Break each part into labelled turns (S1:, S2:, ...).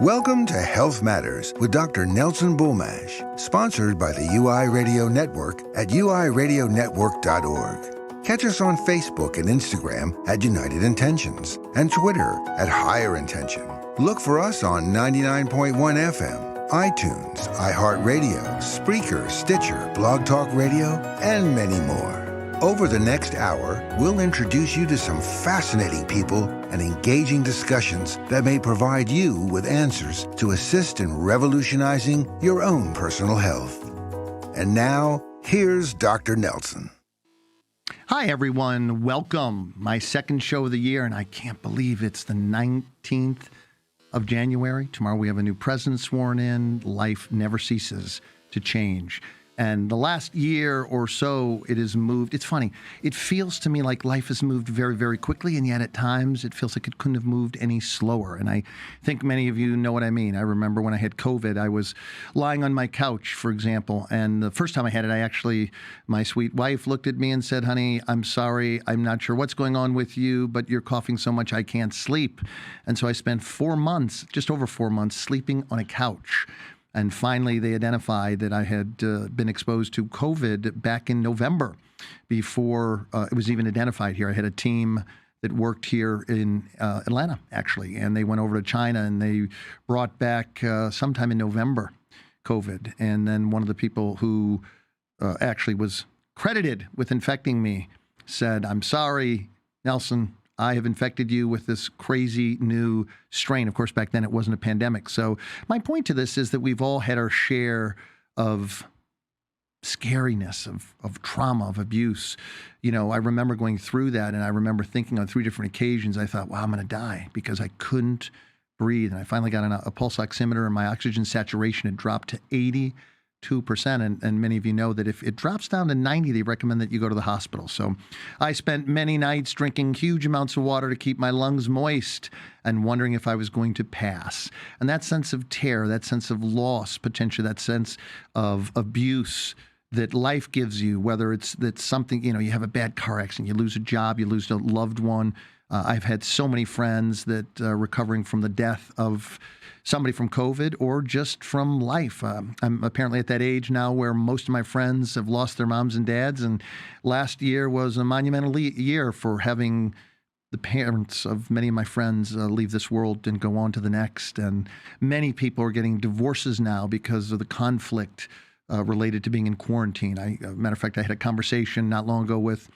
S1: Welcome to Health Matters with Dr. Nelson Bulmash, sponsored by the UI Radio Network at uiradionetwork.org. Catch us on Facebook and Instagram at United Intentions and Twitter at Higher Intention. Look for us on 99.1 FM, iTunes, iHeartRadio, Spreaker, Stitcher, Blog Talk Radio, and many more. Over the next hour, we'll introduce you to some fascinating people and engaging discussions that may provide you with answers to assist in revolutionizing your own personal health. And now, here's Dr. Nelson.
S2: Hi, everyone. Welcome. My second show of the year, and I can't believe it's the 19th of January. Tomorrow we have a new president sworn in. Life never ceases to change. And the last year or so, it has moved. It's funny. It feels to me like life has moved very, very quickly, and yet at times it feels like it couldn't have moved any slower. And I think many of you know what I mean. I remember when I had COVID, I was lying on my couch, for example, and the first time I had it, my sweet wife looked at me and said, "Honey, I'm sorry. I'm not sure what's going on with you, but you're coughing so much I can't sleep." And so I spent 4 months, just over 4 months, sleeping on a couch. And finally, they identified that I had been exposed to COVID back in November before it was even identified here. I had a team that worked here in Atlanta, actually, and they went over to China and they brought back sometime in November COVID. And then one of the people who actually was credited with infecting me said, "I'm sorry, Nelson, I have infected you with this crazy new strain." Of course, back then it wasn't a pandemic. So my point to this is that we've all had our share of scariness, of trauma, of abuse. You know, I remember going through that, and I remember thinking on 3 different occasions, I thought, wow, I'm going to die because I couldn't breathe. And I finally got a pulse oximeter, and my oxygen saturation had dropped to 82%. And many of you know that if it drops down to 90, they recommend that you go to the hospital. So I spent many nights drinking huge amounts of water to keep my lungs moist and wondering if I was going to pass. And that sense of terror, that sense of loss, potentially that sense of abuse that life gives you, whether it's that something, you know, you have a bad car accident, you lose a job, you lose a loved one. I've had so many friends that recovering from the death of somebody from COVID or just from life. I'm apparently at that age now where most of my friends have lost their moms and dads, and last year was a monumental year for having the parents of many of my friends leave this world and go on to the next. And many people are getting divorces now because of the conflict related to being in quarantine. Matter of fact, I had a conversation not long ago with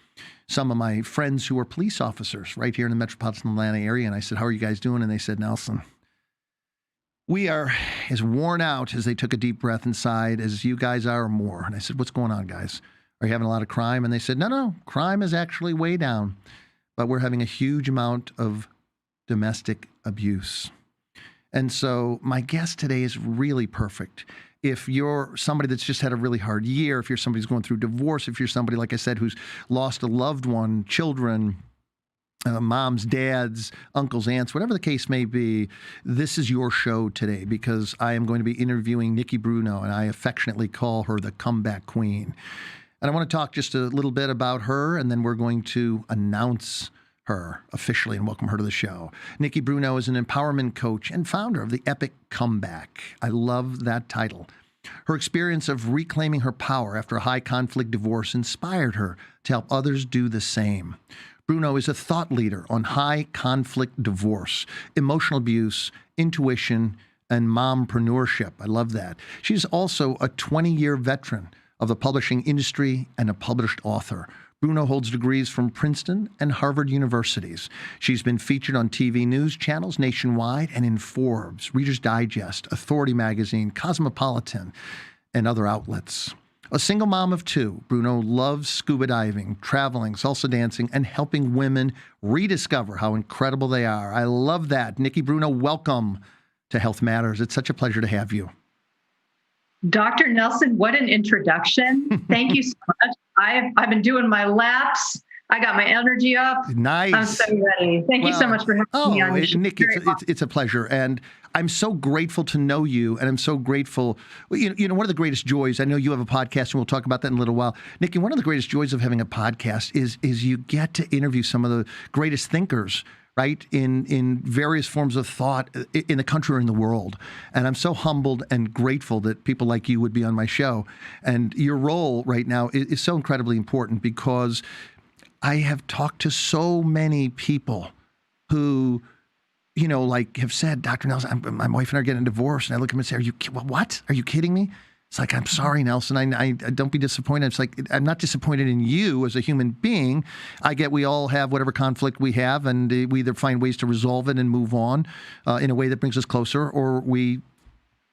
S2: some of my friends who are police officers right here in the metropolitan Atlanta area. And I said, "How are you guys doing?" And they said, "Nelson, we are as worn out," as they took a deep breath and sighed, "as you guys are or more." And I said, "What's going on, guys? Are you having a lot of crime?" And they said, No, crime is actually way down, but we're having a huge amount of domestic abuse." And so my guest today is really perfect. If you're somebody that's just had a really hard year, if you're somebody who's going through divorce, if you're somebody, like I said, who's lost a loved one, children, moms, dads, uncles, aunts, whatever the case may be, this is your show today because I am going to be interviewing Nikki Bruno, and I affectionately call her the comeback queen. And I want to talk just a little bit about her, and then we're going to announce her officially and welcome her to the show. Nikki Bruno is an empowerment coach and founder of the Epic Comeback. I love that title. Her experience of reclaiming her power after a high conflict divorce inspired her to help others do the same. Bruno is a thought leader on high conflict divorce, emotional abuse, intuition, and mompreneurship. I love that. She's also a 20-year veteran of the publishing industry and a published author. Bruno holds degrees from Princeton and Harvard Universities. She's been featured on TV news channels nationwide and in Forbes, Reader's Digest, Authority Magazine, Cosmopolitan, and other outlets. A single mom of 2, Bruno loves scuba diving, traveling, salsa dancing, and helping women rediscover how incredible they are. I love that. Nikki Bruno, welcome to Health Matters. It's such a pleasure to have you.
S3: Dr. Nelson, what an introduction. Thank you so much. I've been doing my laps. I got my energy up.
S2: Nice.
S3: I'm so ready. Thank you so much for having me on your show.
S2: Nick, it's a pleasure. And I'm so grateful to know you. And I'm so grateful. You know, one of the greatest joys, I know you have a podcast, and we'll talk about that in a little while. Nikki, one of the greatest joys of having a podcast is you get to interview some of the greatest thinkers right, in various forms of thought in the country or in the world. And I'm so humbled and grateful that people like you would be on my show. And your role right now is so incredibly important, because I have talked to so many people who, like have said, Dr. Nelson, my wife and I are getting divorced. And I look at them and say, what? Are you kidding me? It's like, I'm sorry, Nelson. I don't be disappointed. It's like, I'm not disappointed in you as a human being. I get we all have whatever conflict we have, and we either find ways to resolve it and move on in a way that brings us closer, or we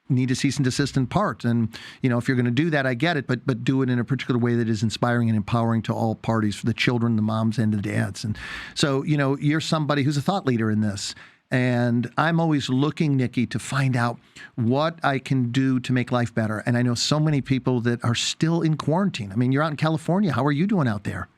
S2: need to cease and desist and part. And, if you're going to do that, I get it, but do it in a particular way that is inspiring and empowering to all parties, for the children, the moms, and the dads. And so, you're somebody who's a thought leader in this. And I'm always looking, Nikki, to find out what I can do to make life better. And I know so many people that are still in quarantine. I mean, you're out in California. How are you doing out there?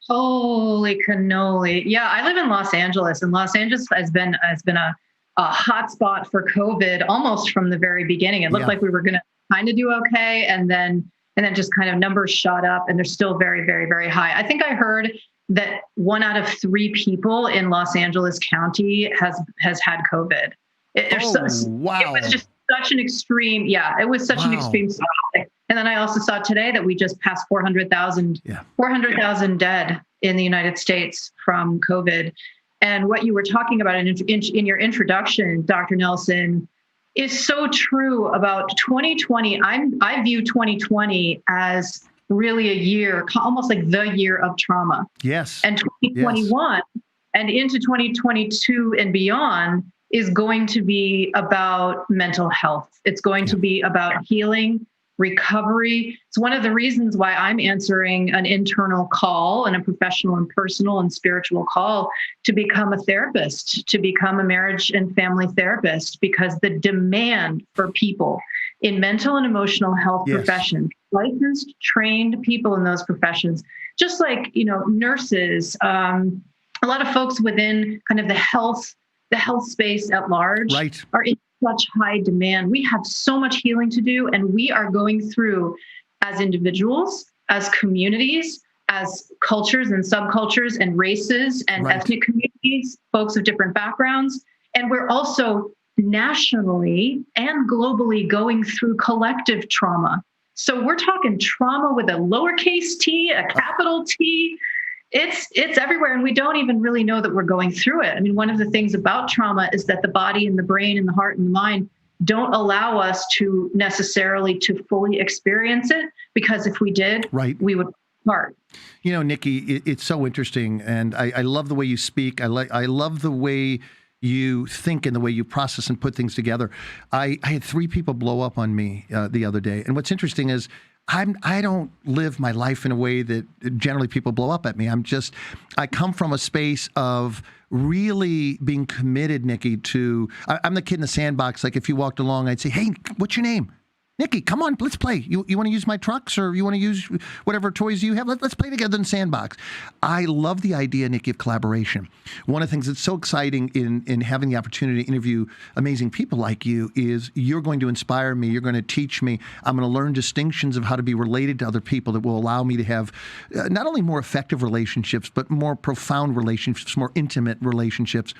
S3: Holy cannoli. Yeah, I live in Los Angeles, and Los Angeles has been a hot spot for COVID almost from the very beginning. It looked like we were going to kind of do okay. And then just kind of numbers shot up, and they're still very, very, very high. I think I heard that 1 out of 3 people in Los Angeles County has had COVID.
S2: Wow.
S3: It was just such an extreme. Yeah, it was such an extreme topic. And then I also saw today that we just passed 400,000 dead in the United States from COVID. And what you were talking about in your introduction, Dr. Nelson, is so true about 2020. I view 2020 as really a year, almost like the year of trauma.
S2: Yes.
S3: And 2021 and into 2022 and beyond is going to be about mental health. It's going to be about healing, recovery. It's one of the reasons why I'm answering an internal call and a professional and personal and spiritual call to become a therapist, to become a marriage and family therapist, because the demand for people in mental and emotional health professions, licensed, trained people in those professions, just like, nurses, a lot of folks within kind of the health space at large are in such high demand. We have so much healing to do, and we are going through, as individuals, as communities, as cultures and subcultures and races and ethnic communities, folks of different backgrounds. And we're also nationally and globally going through collective trauma. So we're talking trauma with a lowercase t, a capital T. It's everywhere, and we don't even really know that we're going through it. I mean, one of the things about trauma is that the body and the brain and the heart and the mind don't allow us to necessarily to fully experience it, because if we did, we would part.
S2: Nikki, it's so interesting, and I love the way you speak. I love the way you think and the way you process and put things together. I had 3 people blow up on me the other day, and what's interesting is I don't live my life in a way that generally people blow up at me. I come from a space of really being committed, Nikki, I'm the kid in the sandbox. Like if you walked along, I'd say, hey, what's your name? Nikki, come on, let's play. You want to use my trucks, or you want to use whatever toys you have? Let's play together in Sandbox. I love the idea, Nikki, of collaboration. One of the things that's so exciting in having the opportunity to interview amazing people like you is you're going to inspire me. You're going to teach me. I'm going to learn distinctions of how to be related to other people that will allow me to have not only more effective relationships, but more profound relationships, more intimate relationships.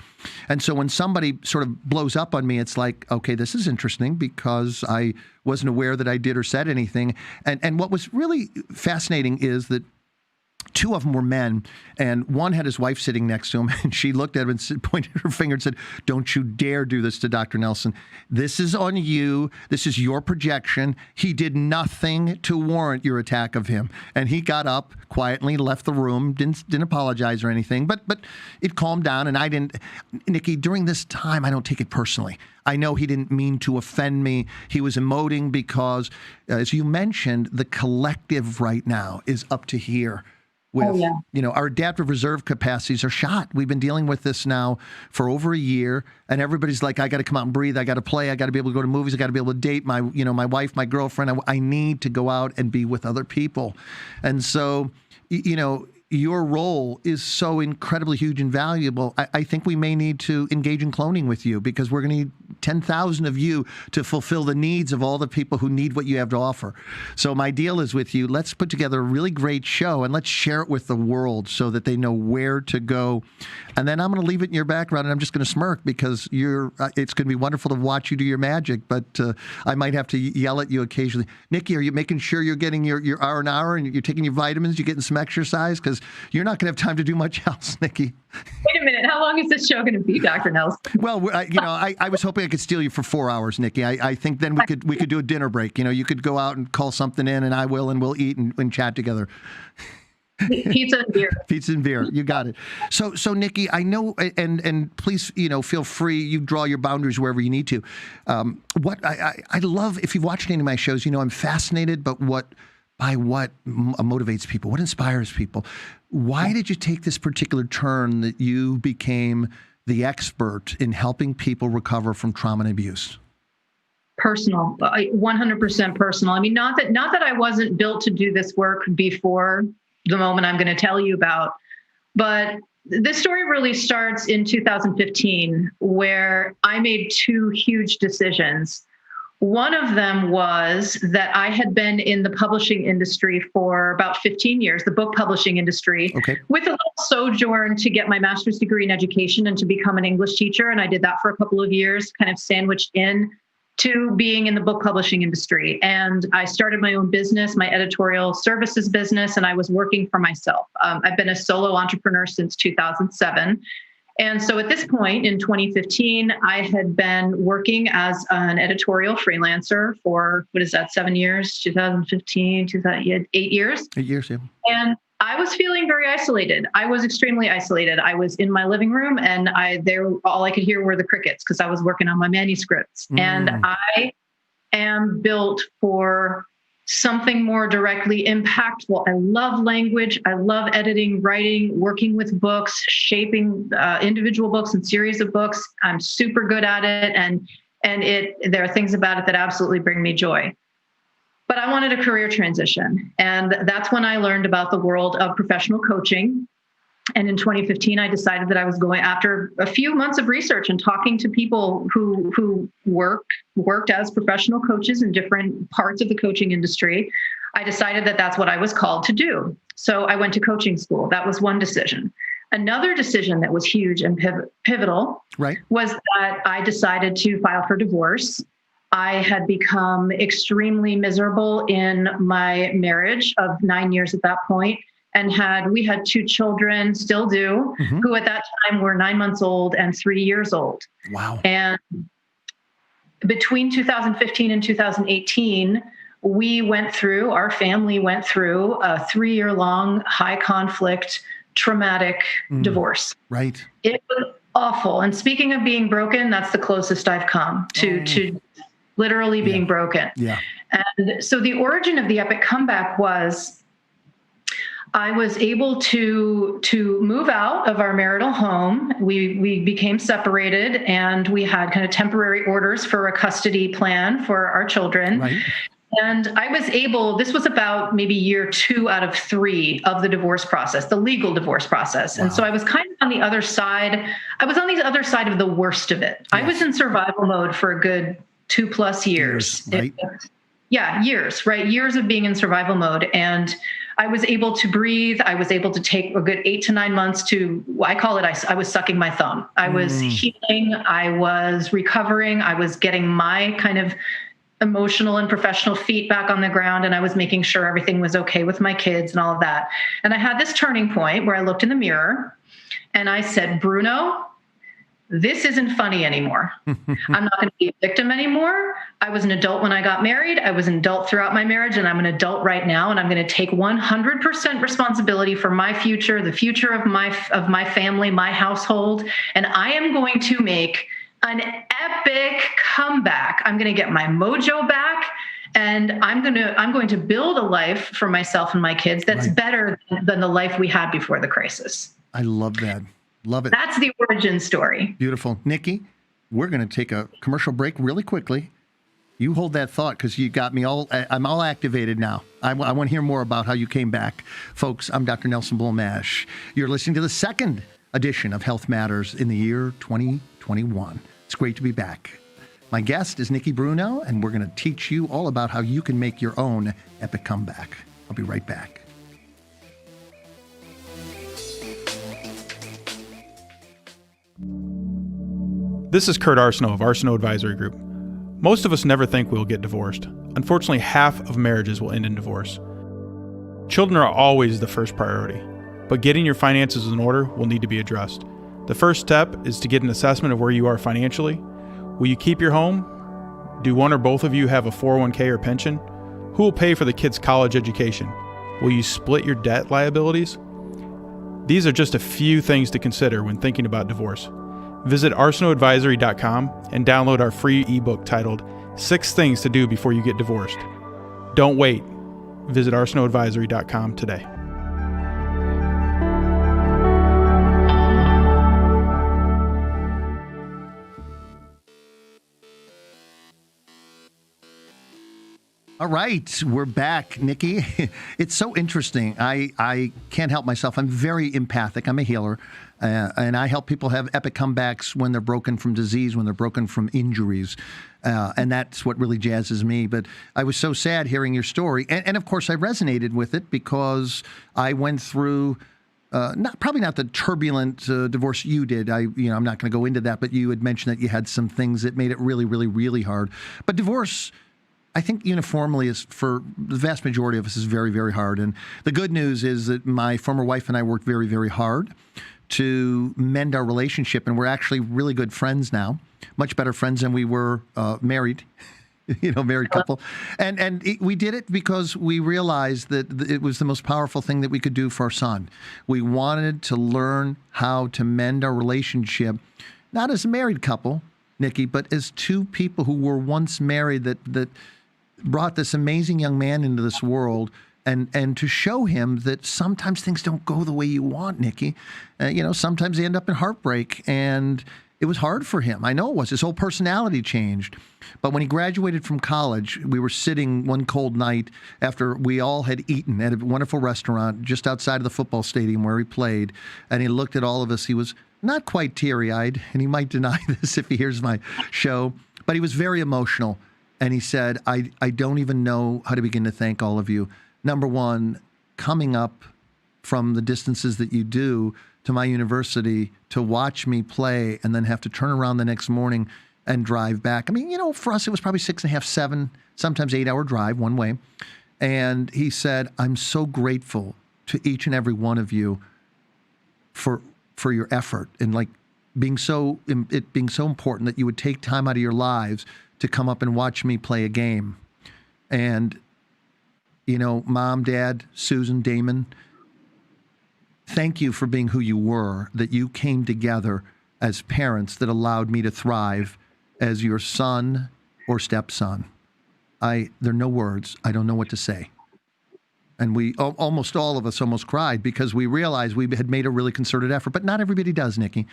S2: And so when somebody sort of blows up on me, it's like, okay, this is interesting, because I wasn't aware that I did or said anything. And what was really fascinating is that 2 of them were men, and one had his wife sitting next to him, and she looked at him and pointed her finger and said, don't you dare do this to Dr. Nelson. This is on you. This is your projection. He did nothing to warrant your attack of him. And he got up quietly, left the room, didn't apologize or anything, but it calmed down. And I didn't, Nikki, during this time, I don't take it personally. I know he didn't mean to offend me. He was emoting because, as you mentioned, the collective right now is up to here. With, our adaptive reserve capacities are shot. We've been dealing with this now for over a year, and everybody's like, I got to come out and breathe. I got to play. I got to be able to go to movies. I got to be able to date my wife, my girlfriend. I need to go out and be with other people. And so, your role is so incredibly huge and valuable. I think we may need to engage in cloning with you, because we're going to need 10,000 of you to fulfill the needs of all the people who need what you have to offer. So my deal is with you. Let's put together a really great show and let's share it with the world so that they know where to go. And then I'm going to leave it in your background and I'm just going to smirk because it's going to be wonderful to watch you do your magic, but I might have to yell at you occasionally. Nikki, are you making sure you're getting your hour an hour and you're taking your vitamins, you're getting some exercise? Because you're not going to have time to do much else, Nikki.
S3: Wait a minute. How long is this show going to be, Dr. Nelson?
S2: Well, I was hoping I could steal you for 4 hours, Nikki. I think then we could do a dinner break. You could go out and call something in and we'll eat and chat together.
S3: Pizza and beer.
S2: Pizza and beer. You got it. So Nikki, I know, and please, feel free. You draw your boundaries wherever you need to. What I love, if you've watched any of my shows, I'm fascinated, but by what motivates people, what inspires people. Why did you take this particular turn that you became the expert in helping people recover from trauma and abuse?
S3: Personal, 100% personal. I mean, not that I wasn't built to do this work before the moment I'm going to tell you about, but this story really starts in 2015, where I made two huge decisions. One of them was that I had been in the publishing industry for about 15 years, the book publishing industry, with a little sojourn to get my master's degree in education and to become an English teacher. And I did that for a couple of years, kind of sandwiched in to being in the book publishing industry. And I started my own business, my editorial services business, and I was working for myself. I've been a solo entrepreneur since 2007. And so at this point in 2015, I had been working as an editorial freelancer for, 7 years, 2015, 8 years?
S2: 8 years, yeah.
S3: And I was feeling very isolated. I was extremely isolated. I was in my living room and all I could hear were the crickets because I was working on my manuscripts. And I am built for something more directly impactful. I love language. I love editing, writing, working with books, shaping individual books and series of books. I'm super good at it. And there are things about it that absolutely bring me joy. But I wanted a career transition. And that's when I learned about the world of professional coaching. And in 2015, I decided that I was going, after a few months of research and talking to people who worked as professional coaches in different parts of the coaching industry, I decided that that's what I was called to do. So I went to coaching school. That was one decision. Another decision that was huge and pivotal was that I decided to file for divorce. I had become extremely miserable in my marriage of 9 years at that point. And we had two children, still do, who at that time were 9 months old and 3 years old.
S2: Wow.
S3: And between 2015 and 2018, our family went through a 3-year-long high conflict, traumatic divorce.
S2: Right.
S3: It was awful. And speaking of being broken, that's the closest I've come to literally being broken.
S2: Yeah.
S3: And so the origin of the epic comeback was I was able to move out of our marital home. We became separated and we had kind of temporary orders for a custody plan for our children. Right. And I was able, this was about maybe year 2 out of 3 of the divorce process, the legal divorce process. Wow. And so I was kind of on the other side. I was on the other side of the worst of it. Yes. I was in survival mode for a good 2+ years.
S2: Right.
S3: Years, right? Years of being in survival mode. And I was able to breathe. I was able to take a good 8 to 9 months I was sucking my thumb. I was healing. I was recovering. I was getting my kind of emotional and professional feet back on the ground. And I was making sure everything was okay with my kids and all of that. And I had this turning point where I looked in the mirror and I said, Bruno, this isn't funny anymore. I'm not going to be a victim anymore. I was an adult when I got married. I was an adult throughout my marriage, and I'm an adult right now. And I'm going to take 100% responsibility for my future, the future of my family, my household. And I am going to make an epic comeback. I'm going to get my mojo back. And I'm going to build a life for myself and my kids that's better than the life we had before the crisis.
S2: I love that. Love it.
S3: That's the origin story.
S2: Beautiful. Nikki, we're going to take a commercial break really quickly. You hold that thought because you got me I'm all activated now. I want to hear more about how you came back. Folks, I'm Dr. Nelson Bulmash. You're listening to the second edition of Health Matters in the year 2021. It's great to be back. My guest is Nikki Bruno, and we're going to teach you all about how you can make your own epic comeback. I'll be right back.
S4: This is Kurt Arsenault of Arsenault Advisory Group. Most of us never think we'll get divorced. Unfortunately, half of marriages will end in divorce. Children are always the first priority, but getting your finances in order will need to be addressed. The first step is to get an assessment of where you are financially. Will you keep your home? Do one or both of you have a 401k or pension? Who will pay for the kids' college education? Will you split your debt liabilities? These are just a few things to consider when thinking about divorce. Visit arsenaultadvisory.com and download our free ebook titled 6 Things to Do Before You Get Divorced. Don't wait. Visit arsenaultadvisory.com today.
S2: All right, we're back, Nikki. It's so interesting. I can't help myself. I'm very empathic. I'm a healer, and I help people have epic comebacks when they're broken from disease, when they're broken from injuries, and that's what really jazzes me. But I was so sad hearing your story, and of course I resonated with it because I went through probably not the turbulent divorce you did. I'm not going to go into that, but you had mentioned that you had some things that made it really, really, really hard. But divorce, I think uniformly is, for the vast majority of us, is very, very hard. And the good news is that my former wife and I worked very, very hard to mend our relationship. And we're actually really good friends now, much better friends than we were married, married couple. And we did it because we realized that it was the most powerful thing that we could do for our son. We wanted to learn how to mend our relationship, not as a married couple, Nikki, but as two people who were once married that brought this amazing young man into this world, and to show him that sometimes things don't go the way you want, Nikki. Sometimes they end up in heartbreak, and it was hard for him. I know it was. His whole personality changed. But when he graduated from college, we were sitting one cold night after we all had eaten at a wonderful restaurant just outside of the football stadium where he played, and he looked at all of us. He was not quite teary-eyed, and he might deny this if he hears my show, but he was very emotional. And he said, I don't even know how to begin to thank all of you. Number one, coming up from the distances that you do to my university to watch me play and then have to turn around the next morning and drive back. I mean, for us, it was probably 6.5, 7, sometimes 8-hour drive one way. And he said, I'm so grateful to each and every one of you for your effort and it being so important that you would take time out of your lives to come up and watch me play a game. And, Mom, Dad, Susan, Damon, thank you for being who you were, that you came together as parents that allowed me to thrive as your son or stepson. There are no words. I don't know what to say. And we, almost all of us almost cried because we realized we had made a really concerted effort, but not everybody does, Nikki.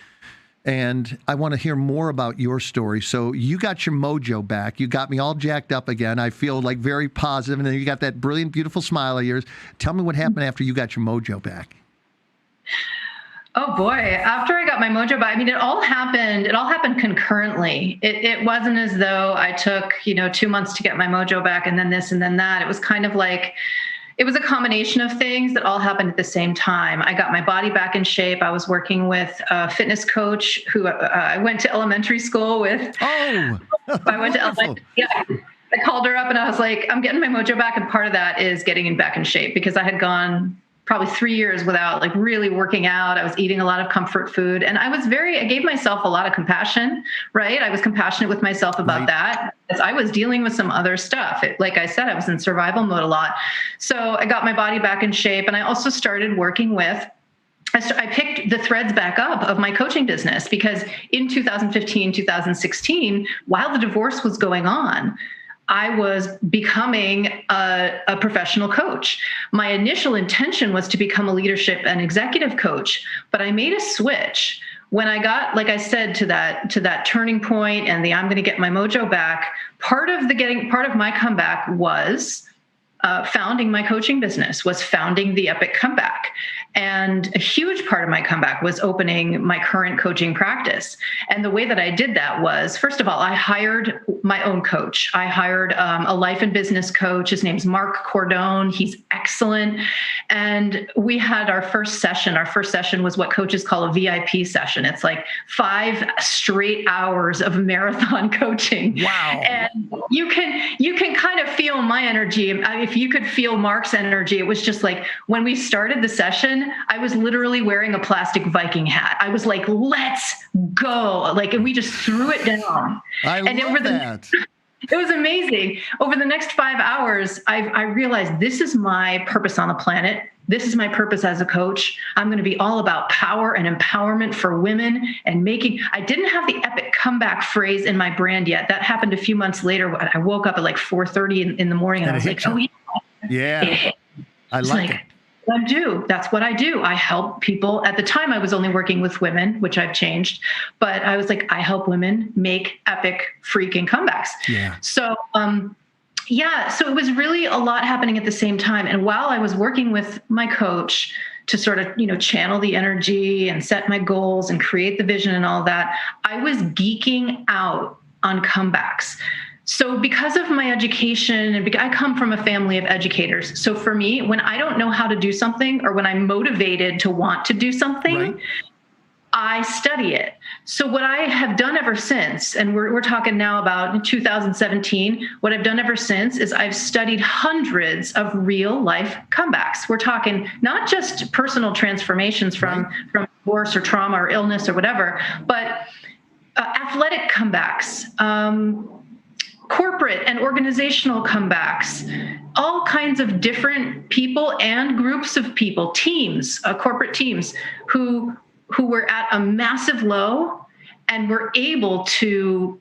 S2: And I want to hear more about your story. So you got your mojo back. You got me all jacked up again. I feel very positive. And then you got that brilliant, beautiful smile of yours. Tell me what happened after you got your mojo back.
S3: Oh boy. After I got my mojo back, it all happened concurrently. It wasn't as though I took, 2 months to get my mojo back and then this and then that. It was kind of it was a combination of things that all happened at the same time. I got my body back in shape. I was working with a fitness coach who I went to elementary school with.
S2: Oh,
S3: I went to elementary. Yeah. I called her up and I was like, I'm getting my mojo back. And part of that is getting back in shape because I had gone probably 3 years without really working out. I was eating a lot of comfort food, and I gave myself a lot of compassion, right? I was compassionate with myself about that as I was dealing with some other stuff. Like I said, I was in survival mode a lot. So I got my body back in shape, and I also started working with I picked the threads back up of my coaching business because in 2015, 2016, while the divorce was going on, I was becoming a professional coach. My initial intention was to become a leadership and executive coach, but I made a switch when I got, like I said, to that turning point and I'm going to get my mojo back. Part of my comeback was founding my coaching business, was founding the Epic Comeback. And a huge part of my comeback was opening my current coaching practice. And the way that I did that was, first of all, I hired my own coach. I hired a life and business coach. His name's Mark Cordone. He's excellent. And we had our first session. Our first session was what coaches call a VIP session. It's like 5 straight hours of marathon coaching.
S2: Wow.
S3: And you can kind of feel my energy. If you could feel Mark's energy, it was just like when we started the session, I was literally wearing a plastic Viking hat. I was like, let's go. And we just threw it down.
S2: I love that.
S3: It was amazing. Over the next 5 hours, I realized this is my purpose on the planet. This is my purpose as a coach. I'm going to be all about power and empowerment for women and I didn't have the epic comeback phrase in my brand yet. That happened a few months later. I woke up at like 4:30 in the morning and I was like, oh
S2: yeah. I like it.
S3: That's what I do. I help people. At the time, I was only working with women, which I've changed. But I was like, I help women make epic freaking comebacks.
S2: Yeah.
S3: So, so it was really a lot happening at the same time. And while I was working with my coach to sort of, channel the energy and set my goals and create the vision and all that, I was geeking out on comebacks. So because of my education, and I come from a family of educators. So for me, when I don't know how to do something or when I'm motivated to want to do something, right, I study it. So what I have done ever since, and we're talking now about 2017, what I've done ever since is I've studied hundreds of real life comebacks. We're talking not just personal transformations from divorce or trauma or illness or whatever, but athletic comebacks, corporate and organizational comebacks, all kinds of different people and groups of people, teams, corporate teams who were at a massive low and were able to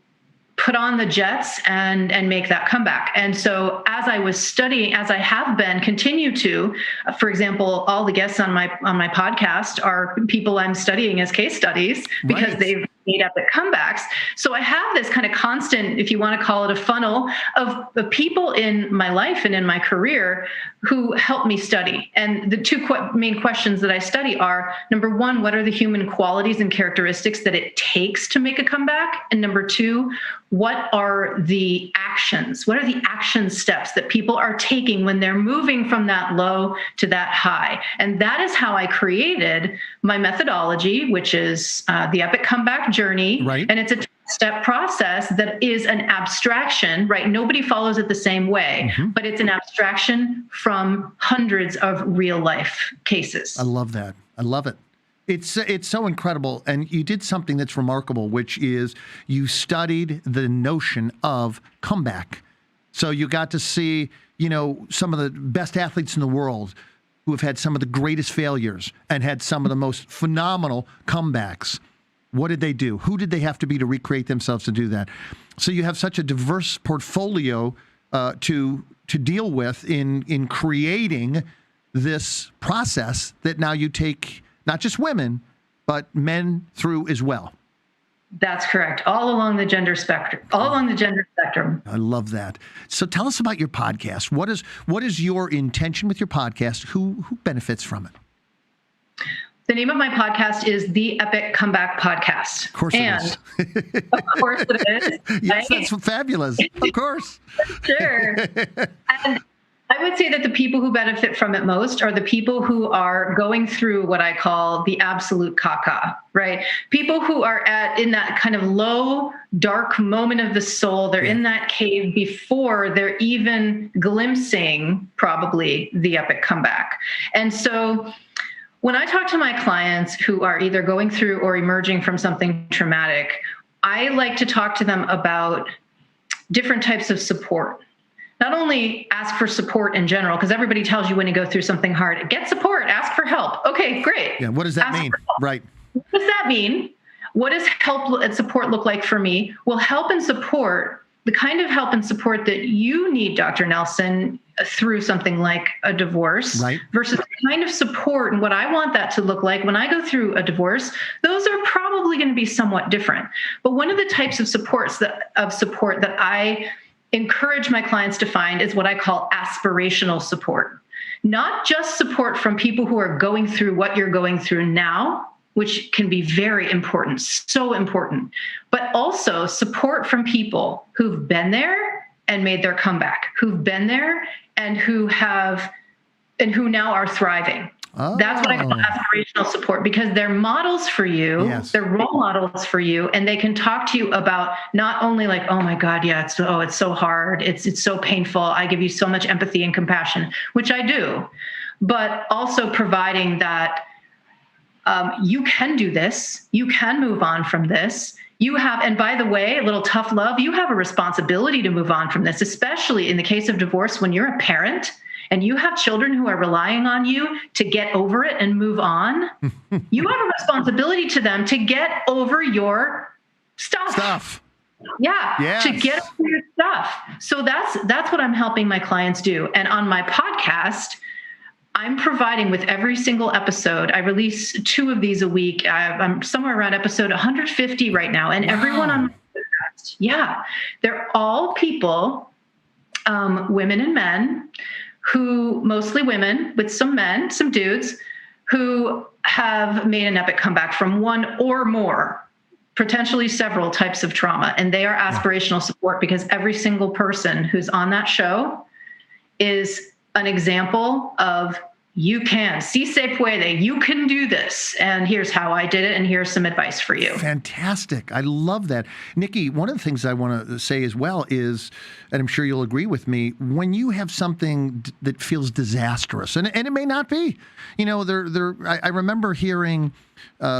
S3: put on the jets and make that comeback. And so as I was studying, as I have been, continue to, for example, all the guests on my podcast are people I'm studying as case studies because they've made epic comebacks. So I have this kind of constant, if you want to call it a funnel, of people in my life and in my career who help me study. And the two main questions that I study are, number one, what are the human qualities and characteristics that it takes to make a comeback? And number two, what are the actions? What are the action steps that people are taking when they're moving from that low to that high? And that is how I created my methodology, which is the Epic Comeback Journey.
S2: Right.
S3: And it's a step process that is an abstraction, right? Nobody follows it the same way, but it's an abstraction from hundreds of real life cases.
S2: I love that. I love it. It's so incredible. And you did something that's remarkable, which is you studied the notion of comeback. So you got to see, some of the best athletes in the world who have had some of the greatest failures and had some of the most phenomenal comebacks. What did they do? Who did they have to be to recreate themselves to do that? So you have such a diverse portfolio to deal with in creating this process that now you take not just women, but men through as well.
S3: That's correct. All along the gender spectrum.
S2: I love that. So tell us about your podcast. What is your intention with your podcast? Who benefits from it?
S3: The name of my podcast is The Epic Comeback Podcast.
S2: Of course it is.
S3: Of course it is.
S2: Yes, that's fabulous. Of course.
S3: Sure. And I would say that the people who benefit from it most are the people who are going through what I call the absolute caca, right? People who are in that kind of low, dark moment of the soul. They're in that cave before they're even glimpsing probably the epic comeback. And so when I talk to my clients who are either going through or emerging from something traumatic, I like to talk to them about different types of support. Not only ask for support in general, because everybody tells you when you go through something hard, get support, ask for help. Okay, great.
S2: Yeah, what does that mean? Right.
S3: What does that mean? What does help and support look like for me? Well, help and support, the kind of help and support that you need, Dr. Nelson, through something like a divorce,
S2: right,
S3: versus the kind of support and what I want that to look like when I go through a divorce, those are probably going to be somewhat different. But one of the types of support that I encourage my clients to find is what I call aspirational support. not just support from people who are going through what you're going through now, which can be very important, so important, but also support from people who've been there and made their comeback, who've been there and who now are thriving. Oh. That's what I call aspirational support, because they're models for you, yes. They're role models for you, and they can talk to you about not only like, oh my God, yeah, it's so hard, it's so painful, I give you so much empathy and compassion, which I do, but also providing that you can do this, you can move on from this. You have, and by the way, a little tough love, you have a responsibility to move on from this, especially in the case of divorce when you're a parent and you have children who are relying on you to get over it and move on. You have a responsibility to them to get over your stuff. Yeah, yes. To get over your stuff. So that's what I'm helping my clients do. And on my podcast, I'm providing with every single episode. I release 2 of these a week. I'm somewhere around episode 150 right now. And everyone on my podcast, yeah, they're all people, women and men, who, mostly women, with some men, some dudes, who have made an epic comeback from one or more, potentially several types of trauma. And they are aspirational support, because every single person who's on that show is an example of you can, si se puede, you can do this, and here's how I did it, and here's some advice for you.
S2: Fantastic. I love that. Nikki, one of the things I want to say as well is, and I'm sure you'll agree with me, when you have something that feels disastrous, and it may not be, I remember hearing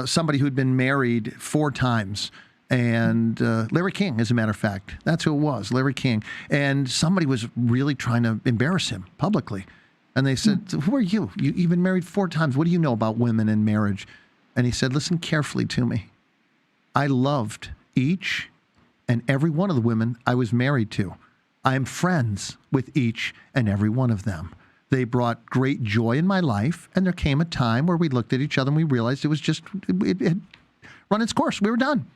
S2: somebody who'd been married 4 times, and Larry King, as a matter of fact, that's who it was, Larry King, and somebody was really trying to embarrass him publicly. And they said, who are you? You've been married 4 times. What do you know about women and marriage? And he said, listen carefully to me. I loved each and every one of the women I was married to. I am friends with each and every one of them. They brought great joy in my life. And there came a time where we looked at each other and we realized it had run its course. We were done.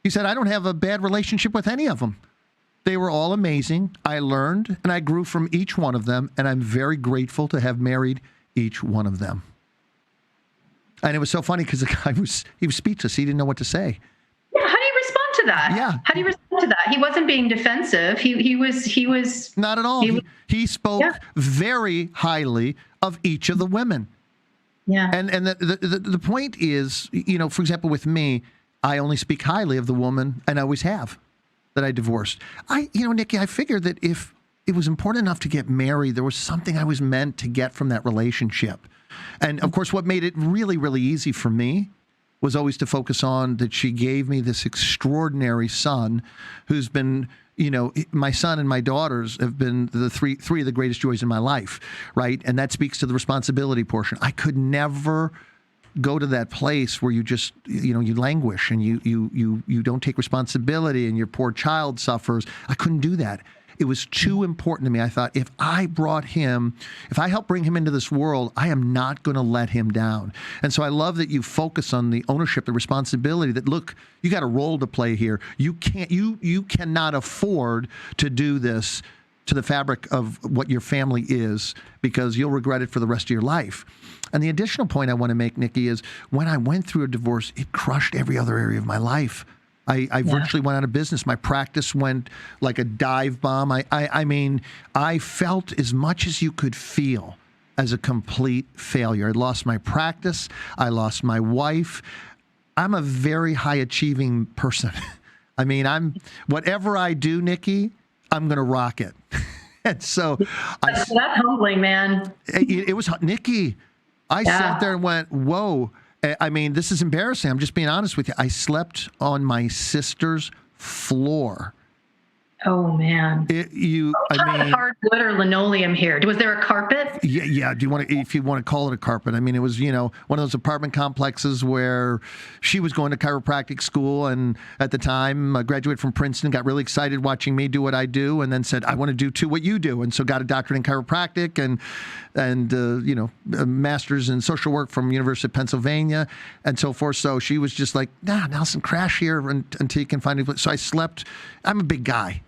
S2: He said, I don't have a bad relationship with any of them. They were all amazing. I learned and I grew from each one of them, and I'm very grateful to have married each one of them. And it was so funny because the guy was speechless. He didn't know what to say.
S3: Yeah, how do you respond to that?
S2: Yeah.
S3: How do you respond to that? He wasn't being defensive. He was
S2: not at all. He spoke very highly of each of the women.
S3: Yeah.
S2: And the point is, for example, with me, I only speak highly of the woman, and I always have, that I divorced. Nikki, I figured that if it was important enough to get married, there was something I was meant to get from that relationship. And of course, what made it really, really easy for me was always to focus on that she gave me this extraordinary son who's been, my son and my daughters have been the three of the greatest joys in my life, right? And that speaks to the responsibility portion. I could never go to that place where you just, you languish and you don't take responsibility and your poor child suffers. I couldn't do that. It was too important to me. I thought, if I help bring him into this world, I am not going to let him down. And so I love that you focus on the ownership, the responsibility that, look, you got a role to play here. You cannot afford to do this to the fabric of what your family is, because you'll regret it for the rest of your life. And the additional point I want to make, Nikki, is when I went through a divorce, it crushed every other area of my life. I virtually went out of business. My practice went like a dive bomb. I felt as much as you could feel as a complete failure. I lost my practice. I lost my wife. I'm a very high achieving person. Whatever I do, Nikki, I'm going to rock it. And so
S3: that's humbling, man.
S2: It was, Nikki, I sat there and went, whoa. This is embarrassing. I'm just being honest with you. I slept on my sister's floor.
S3: Oh, man. Hardwood or linoleum here? Was there a carpet?
S2: Yeah. If you want to call it a carpet? It was, one of those apartment complexes where she was going to chiropractic school, and at the time, I graduated from Princeton, got really excited watching me do what I do, and then said, I want to do too what you do, and so got a doctorate in chiropractic and a master's in social work from University of Pennsylvania, and so forth. So she was just like, Nelson, crash here until you can find a place. So I slept. I'm a big guy.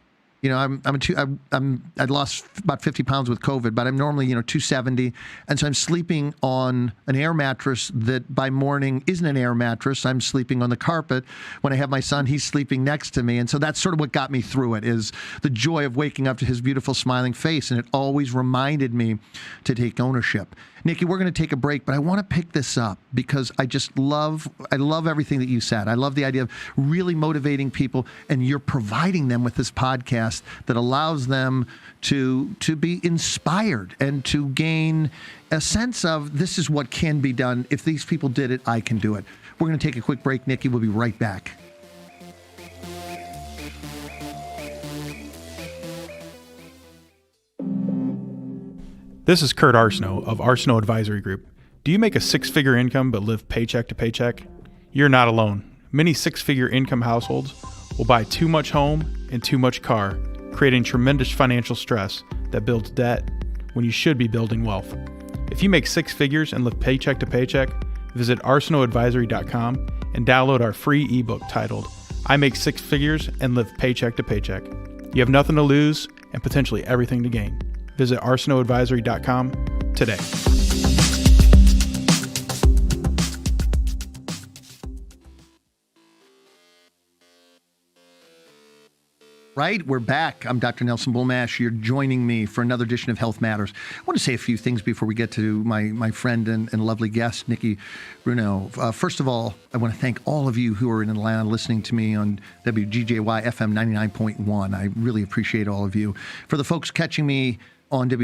S2: I lost about 50 pounds with COVID, but I'm normally 270, and so I'm sleeping on an air mattress that by morning isn't an air mattress. I'm sleeping on the carpet. When I have my son, he's sleeping next to me, and so that's sort of what got me through it, is the joy of waking up to his beautiful smiling face, and it always reminded me to take ownership. Nikki, we're going to take a break, but I want to pick this up because I love everything that you said. I love the idea of really motivating people, and you're providing them with this podcast that allows them to be inspired and to gain a sense of this is what can be done. If these people did it, I can do it. We're going to take a quick break, Nikki. We'll be right back.
S4: This is Kurt Arsenault of Arsenault Advisory Group. Do you make a six-figure income but live paycheck to paycheck? You're not alone. Many six-figure income households will buy too much home and too much car, creating tremendous financial stress that builds debt when you should be building wealth. If you make six figures and live paycheck to paycheck, visit arsenaultadvisory.com and download our free ebook titled, I Make Six Figures and Live Paycheck to Paycheck. You have nothing to lose and potentially everything to gain. Visit arsenaultadvisory.com today.
S2: Right, we're back. I'm Dr. Nelson Bulmash. You're joining me for another edition of Health Matters. I want to say a few things before we get to my friend and lovely guest, Nikki Bruno. First of all, I want to thank all of you who are in Atlanta listening to me on WGJY FM 99.1. I really appreciate all of you. For the folks catching me on up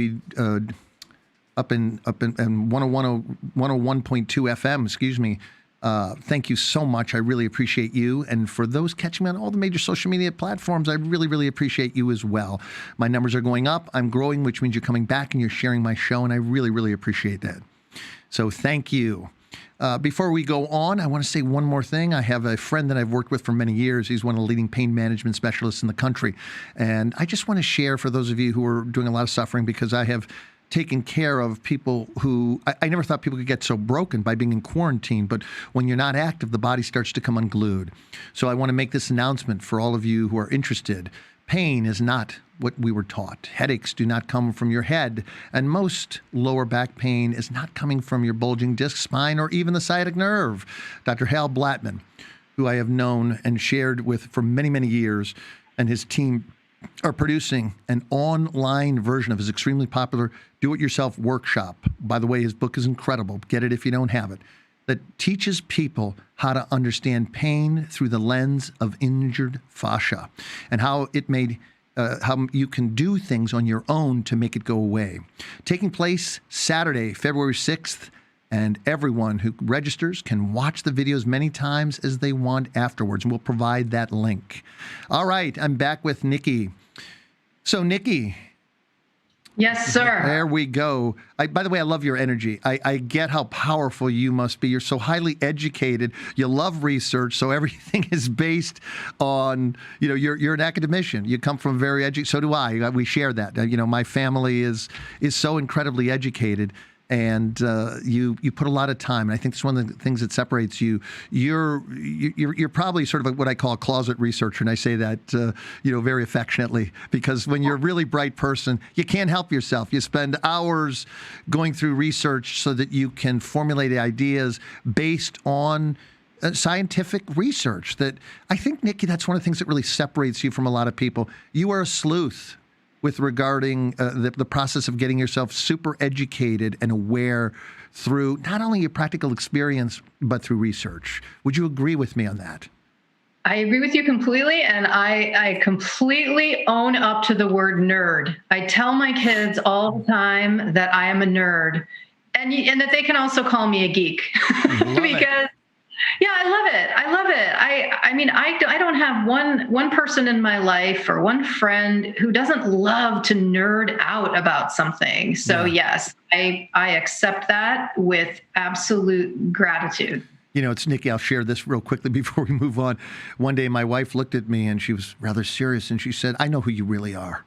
S2: in 101.2 FM, excuse me. Thank you so much. I really appreciate you. And for those catching me on all the major social media platforms, I really, really appreciate you as well. My numbers are going up. I'm growing, which means you're coming back and you're sharing my show. And I really, really appreciate that. So thank you. Before we go on, I want to say one more thing. I have a friend that I've worked with for many years. He's one of the leading pain management specialists in the country. And I just want to share for those of you who are doing a lot of suffering, because I have taken care of people who, I never thought people could get so broken by being in quarantine, but when you're not active, the body starts to come unglued. So I want to make this announcement for all of you who are interested. Pain is not what we were taught. Headaches do not come from your head, and most lower back pain is not coming from your bulging disc, spine, or even the sciatic nerve. Dr. Hal Blattman, who I have known and shared with for many, many years, and his team are producing an online version of his extremely popular do-it-yourself workshop. By the way, his book is incredible. Get it if you don't have it. That teaches people how to understand pain through the lens of injured fascia and how it made how you can do things on your own to make it go away. Taking place Saturday, February 6th, and everyone who registers can watch the videos many times as they want afterwards, and we'll provide that link. All right, I'm back with Nikki. So, Nikki.
S3: Yes, sir.
S2: There we go. By the way, I love your energy. I get how powerful you must be. You're so highly educated. You love research, so everything is based on, you're an academician. You come from very educated. So do I. We share that. My family is so incredibly educated. And you put a lot of time, and I think it's one of the things that separates you. You're probably sort of what I call a closet researcher, and I say that very affectionately, because when you're a really bright person, you can't help yourself. You spend hours going through research so that you can formulate ideas based on scientific research. That I think, Nikki, that's one of the things that really separates you from a lot of people. You are a sleuth with regarding the process of getting yourself super educated and aware through not only your practical experience, but through research. Would you agree with me on that?
S3: I agree with you completely, and I completely own up to the word nerd. I tell my kids all the time that I am a nerd, and that they can also call me a geek because. Yeah, I love it. I love it. I mean, I don't have one person in my life or one friend who doesn't love to nerd out about something. So yes, I accept that with absolute gratitude.
S2: It's Nikki. I'll share this real quickly before we move on. One day, my wife looked at me and she was rather serious, and she said, "I know who you really are."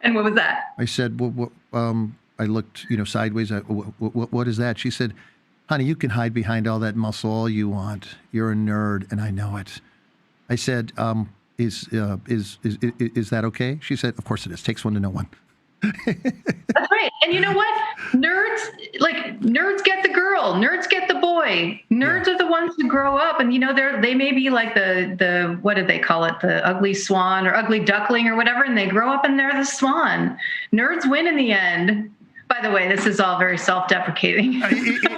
S3: And what was that?
S2: I said, "Well, I looked, sideways. What is that?" She said, "Honey, you can hide behind all that muscle all you want. You're a nerd, and I know it." I said, Is that okay? She said, of course it is. Takes one to know one.
S3: That's right. And you know what? Nerds get the girl. Nerds get the boy. Nerds are the ones who grow up, and they may be like the what did they call it? The ugly swan or ugly duckling or whatever, and they grow up and they're the swan. Nerds win in the end. By the way, this is all very self-deprecating.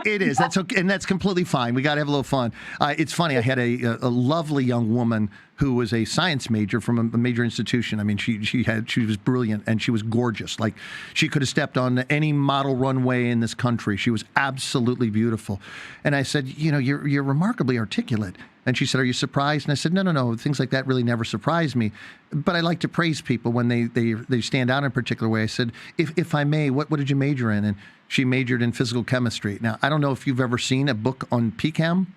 S2: It is. That's okay, and that's completely fine. We got to have a little fun. It's funny. I had a lovely young woman who was a science major from a major institution. I mean, she was brilliant and she was gorgeous. Like, she could have stepped on any model runway in this country. She was absolutely beautiful. And I said, you're remarkably articulate. And she said, are you surprised? And I said, no. Things like that really never surprise me. But I like to praise people when they stand out in a particular way. I said, if I may, what did you major in? And she majored in physical chemistry. Now, I don't know if you've ever seen a book on PCAM.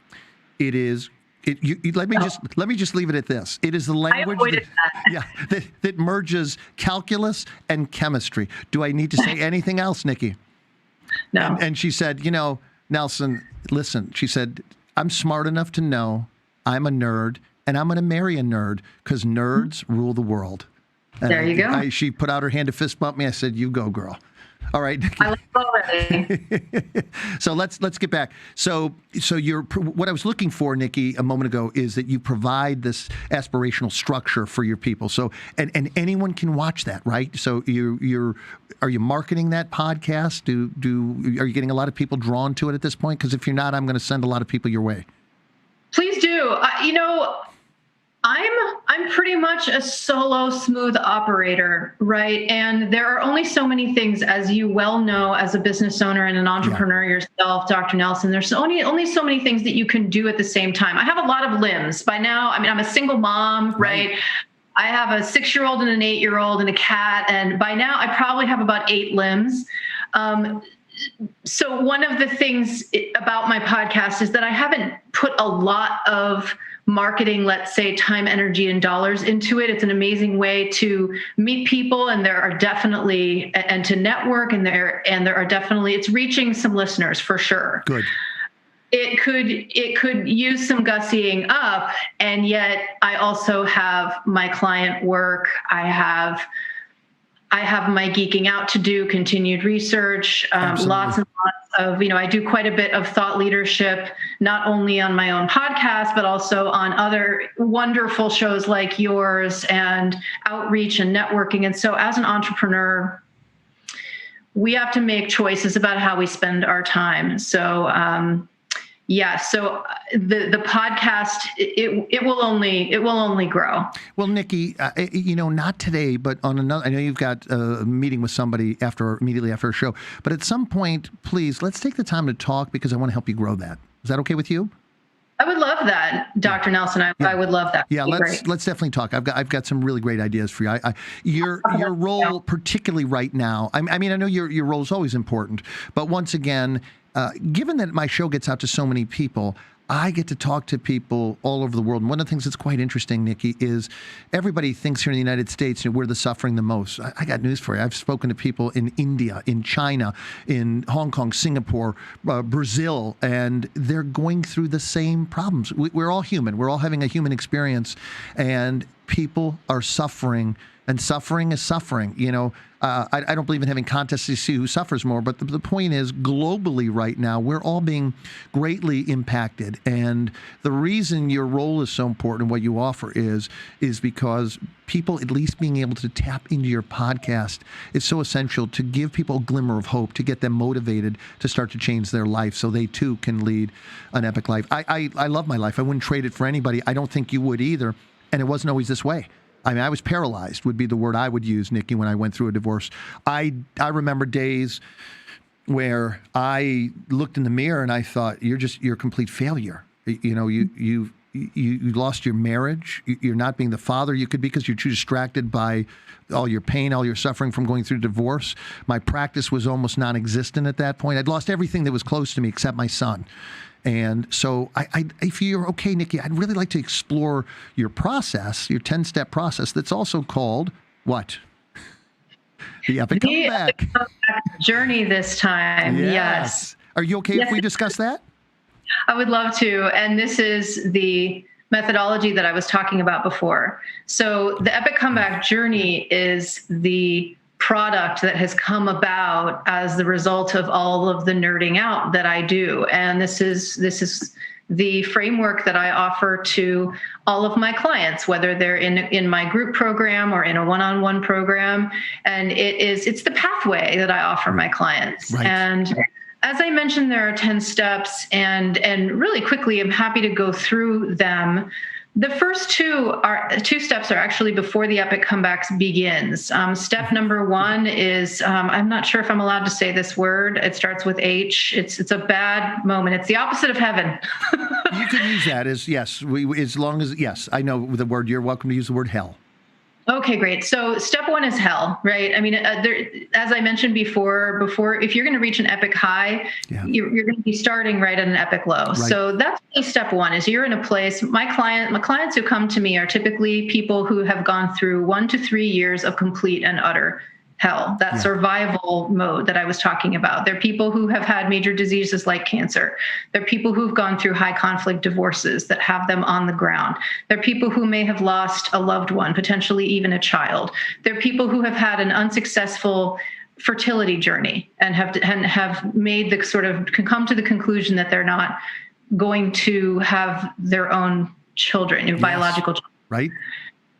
S2: It is. Let me just leave it at this. It is the language that merges calculus and chemistry. Do I need to say anything else, Nikki?
S3: No.
S2: And she said, Nelson, listen. She said, I'm smart enough to know I'm a nerd, and I'm going to marry a nerd because nerds rule the world. And
S3: there you go.
S2: She put out her hand to fist bump me. I said, you go, girl. All right.
S3: I love already.
S2: So let's get back. So what I was looking for, Nikki, a moment ago, is that you provide this aspirational structure for your people. So and anyone can watch that, right? So are you marketing that podcast? Are you getting a lot of people drawn to it at this point? Because if you're not, I'm going to send a lot of people your way.
S3: Please do. I'm pretty much a solo smooth operator, right? And there are only so many things, as you well know, as a business owner and an entrepreneur yourself, Dr. Nelson, there's only so many things that you can do at the same time. I have a lot of limbs by now. I mean, I'm a single mom, right? I have a 6-year-old and an 8-year-old and a cat. And by now I probably have about 8 limbs. So one of the things about my podcast is that I haven't put a lot of marketing, let's say, time, energy, and dollars into it. It's an amazing way to meet people, and there are definitely, and to network, and there are definitely, it's reaching some listeners for sure.
S2: Good.
S3: It could use some gussying up, and yet I also have my client work. I have my geeking out to do, continued research, lots and lots of, I do quite a bit of thought leadership, not only on my own podcast, but also on other wonderful shows like yours, and outreach and networking. And so as an entrepreneur, we have to make choices about how we spend our time. So, so the podcast, it will only grow.
S2: Well, Nikki, not today, but on another, I know you've got a meeting with somebody immediately after a show, but at some point, please, let's take the time to talk, because I want to help you grow that. Is that okay with you?
S3: I would love that, Dr. Nelson. I would love that.
S2: Yeah, let's definitely talk. I've got some really great ideas for you. Your role, particularly right now. I mean, I know your role is always important, but once again, given that my show gets out to so many people, I get to talk to people all over the world. And one of the things that's quite interesting, Nikki, is everybody thinks here in the United States we're the suffering the most. I got news for you. I've spoken to people in India, in China, in Hong Kong, Singapore, Brazil, and they're going through the same problems. We're all human. We're all having a human experience, and people are suffering. And suffering is suffering. I don't believe in having contests to see who suffers more, but the point is, globally right now, we're all being greatly impacted. And the reason your role is so important and what you offer is because people at least being able to tap into your podcast is so essential to give people a glimmer of hope, to get them motivated to start to change their life so they too can lead an epic life. I love my life. I wouldn't trade it for anybody. I don't think you would either. And it wasn't always this way. I mean, I was paralyzed would be the word I would use, Nikki, when I went through a divorce. I remember days where I looked in the mirror and I thought, you're a complete failure. You lost your marriage. You're not being the father you could be because you're too distracted by all your pain, all your suffering from going through divorce. My practice was almost non-existent at that point. I'd lost everything that was close to me except my son. And so if you're okay, Nikki, I'd really like to explore your process, your 10-step process that's also called what? The Epic Comeback.
S3: Journey this time. Yes.
S2: Are you okay if we discuss that?
S3: I would love to. And this is the methodology that I was talking about before. So the Epic Comeback journey is the product that has come about as the result of all of the nerding out that I do. And this is the framework that I offer to all of my clients, whether they're in my group program or in a one-on-one program. And it's the pathway that I offer my clients.
S2: Right.
S3: And as I mentioned, there are 10 steps, and really quickly, I'm happy to go through them. The first two steps are actually before the Epic Comebacks begins. Step number one is, I'm not sure if I'm allowed to say this word. It starts with H. It's a bad moment. It's the opposite of heaven.
S2: You can use that as, yes, as long as, yes, I know the word, you're welcome to use the word hell.
S3: Okay, great. So step one is hell, right? I mean, as I mentioned before, if you're going to reach an epic high, you're going to be starting right at an epic low. Right. So that's step one is you're in a place. My clients who come to me are typically people who have gone through 1 to 3 years of complete and utter hell, that survival mode that I was talking about. They're people who have had major diseases like cancer. They're people who've gone through high conflict divorces that have them on the ground. They're people who may have lost a loved one, potentially even a child. They're people who have had an unsuccessful fertility journey and have made the sort of come to the conclusion that they're not going to have their own children, biological children.
S2: Right.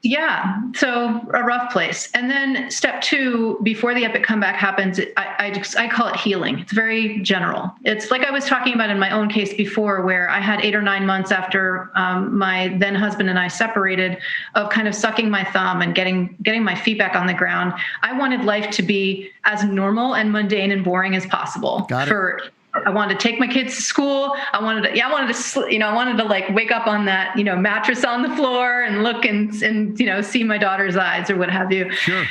S3: Yeah, so a rough place. And then step two, before the epic comeback happens, I call it healing. It's very general. It's like I was talking about in my own case before, where I had 8 or 9 months after my then husband and I separated of kind of sucking my thumb and getting my feet back on the ground. I wanted life to be as normal and mundane and boring as possible. I wanted to take my kids to school. I wanted to like wake up on that, mattress on the floor and look and see my daughter's eyes or what have you.
S2: Sure.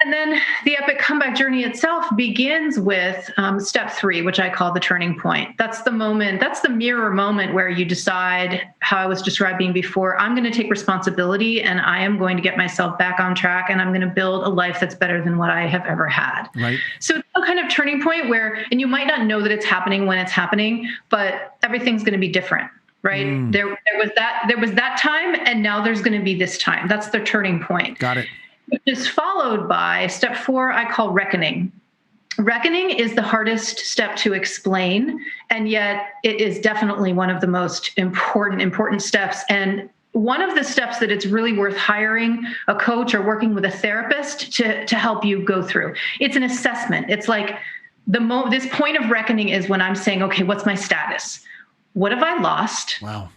S3: And then the epic comeback journey itself begins with step 3, which I call the turning point. That's the moment, that's the mirror moment where you decide, how I was describing before, I'm going to take responsibility and I am going to get myself back on track and I'm going to build a life that's better than what I have ever had.
S2: Right.
S3: So it's a kind of turning point where, and you might not know that it's happening when it's happening, but everything's going to be different. Right. There was that time, and now there's going to be this time. That's the turning point.
S2: Got it.
S3: Which is followed by step 4, I call reckoning. Reckoning is the hardest step to explain, and yet it is definitely one of the most important steps. And one of the steps that it's really worth hiring a coach or working with a therapist to help you go through. It's an assessment. It's like this point of reckoning is when I'm saying, okay, what's my status? What have I lost?
S2: Wow.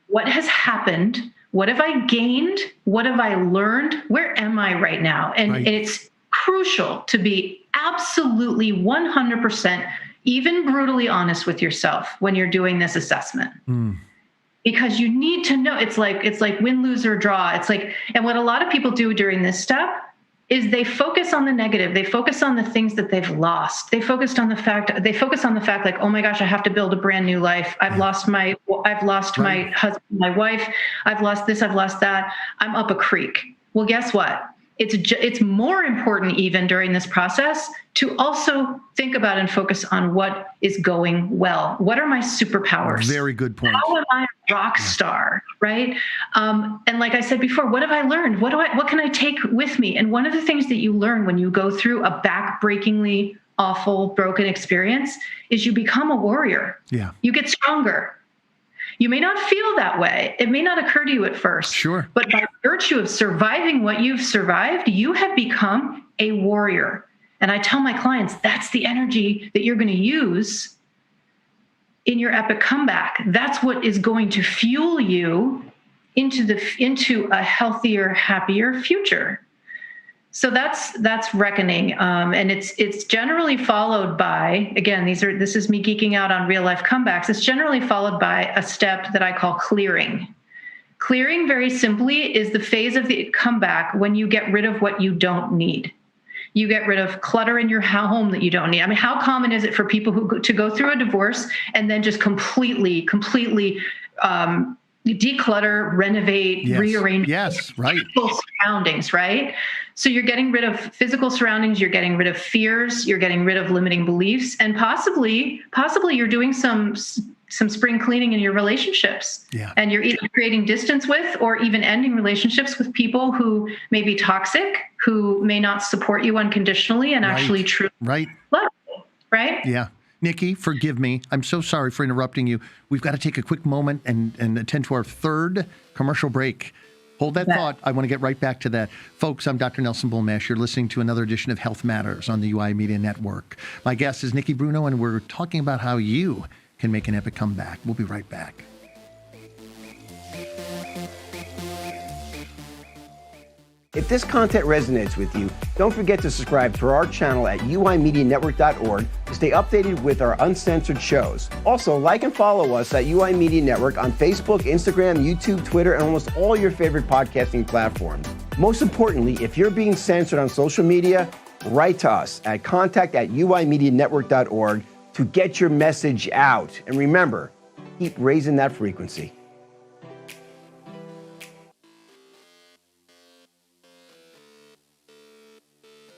S2: What
S3: has happened? What have I gained? What have I learned? Where am I right now? And it's crucial to be absolutely 100%, even brutally honest with yourself when you're doing this assessment. Because you need to know, it's like win, lose, or draw. It's like, and what a lot of people do during this step is they focus on the negative. They focus on the things that they've lost. They focus on the fact like, oh my gosh, I have to build a brand new life. I've lost my husband, my wife. I've lost this, I've lost that. I'm up a creek. Well, guess what? It's more important even during this process to also think about and focus on what is going well. What are my superpowers?
S2: Very good point.
S3: How am I a rock star, right? And like I said before, what have I learned? What can I take with me? And one of the things that you learn when you go through a back-breakingly awful, broken experience is you become a warrior.
S2: Yeah.
S3: You get stronger. You may not feel that way. It may not occur to you at first.
S2: Sure.
S3: But by virtue of surviving what you've survived, you have become a warrior. And I tell my clients, that's the energy that you're going to use in your epic comeback. That's what is going to fuel you into a healthier, happier future. So that's reckoning, and it's generally followed by, again, this is me geeking out on real life comebacks. It's generally followed by a step that I call clearing. Clearing, very simply, is the phase of the comeback when you get rid of what you don't need. You get rid of clutter in your home that you don't need. I mean, how common is it for people to go through a divorce and then just completely declutter, renovate, rearrange physical surroundings, right? So you're getting rid of physical surroundings, you're getting rid of fears, you're getting rid of limiting beliefs, and possibly you're doing some some spring cleaning in your relationships.
S2: Yeah.
S3: And you're either creating distance with or even ending relationships with people who may be toxic, who may not support you unconditionally and actually truly love you, right?
S2: Yeah. Nikki, forgive me. I'm so sorry for interrupting you. We've got to take a quick moment and attend to our third commercial break. Hold that thought. I want to get right back to that. Folks, I'm Dr. Nelson Bulmash. You're listening to another edition of Health Matters on the UI Media Network. My guest is Nikki Bruno, and we're talking about how you can make an epic comeback. We'll be right back.
S5: If this content resonates with you, don't forget to subscribe to our channel at uimedianetwork.org to stay updated with our uncensored shows. Also, like and follow us at UI Media Network on Facebook, Instagram, YouTube, Twitter, and almost all your favorite podcasting platforms. Most importantly, if you're being censored on social media, write to us at contact@uimedianetwork.org to get your message out. And remember, keep raising that frequency.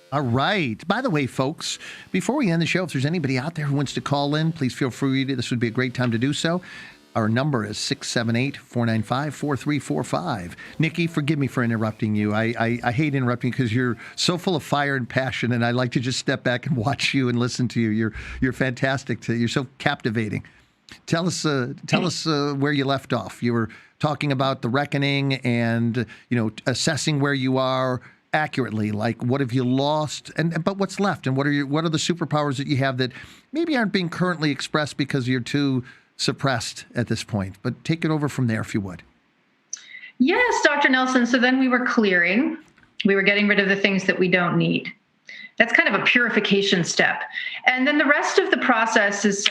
S2: All right. By the way, folks, before we end the show, if there's anybody out there who wants to call in, please feel free to. This would be a great time to do so. Our number is 678-495-4345. Nikki, forgive me for interrupting you. I hate interrupting because you're so full of fire and passion, and I like to just step back and watch you and listen to you. You're fantastic. You're so captivating. Tell us where you left off. You were talking about the reckoning and assessing where you are accurately, like what have you lost, but what's left, and what are the superpowers that you have that maybe aren't being currently expressed because you're too suppressed at this point. But take it over from there, if you would.
S3: Yes, Dr. Nelson. So then we were clearing. We were getting rid of the things that we don't need. That's kind of a purification step. And then the rest of the process is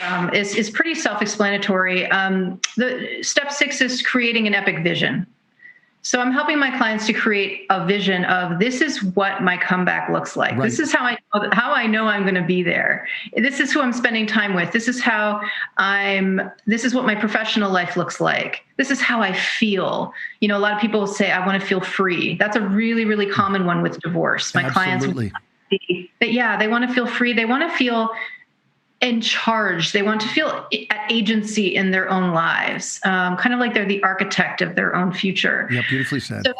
S3: pretty self-explanatory. The step 6 is creating an epic vision. So I'm helping my clients to create a vision of this is what my comeback looks like. Right. This is how I know I'm going to be there. This is who I'm spending time with. This is this is what my professional life looks like. This is how I feel. A lot of people say, I want to feel free. That's a really, really common one with divorce. My
S2: Absolutely.
S3: clients, they want to feel free. They want to feel in charge. They want to feel at agency in their own lives, kind of like they're the architect of their own future.
S2: Yeah, beautifully said.
S3: So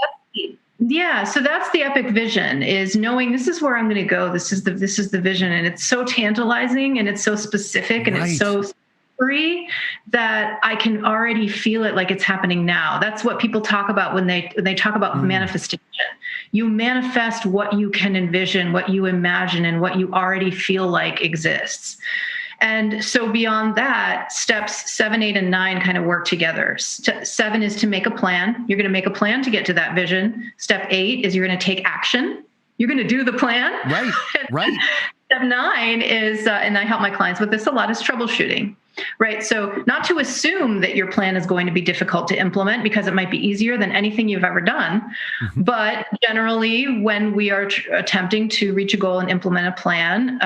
S3: that's the epic vision, is knowing this is where I'm going to go. This is the vision, and it's so tantalizing and it's so specific and it's so free that I can already feel it like it's happening now. That's what people talk about when they talk about manifestation. You manifest what you can envision, what you imagine, and what you already feel like exists. And so beyond that, steps 7, 8, and 9 kind of work together. 7 is to make a plan. You're going to make a plan to get to that vision. Step 8 is you're going to take action. You're going to do the plan.
S2: Right.
S3: Step 9 is, and I help my clients with this a lot, is troubleshooting. Right. So not to assume that your plan is going to be difficult to implement because it might be easier than anything you've ever done. Mm-hmm. But generally, when we are attempting to reach a goal and implement a plan,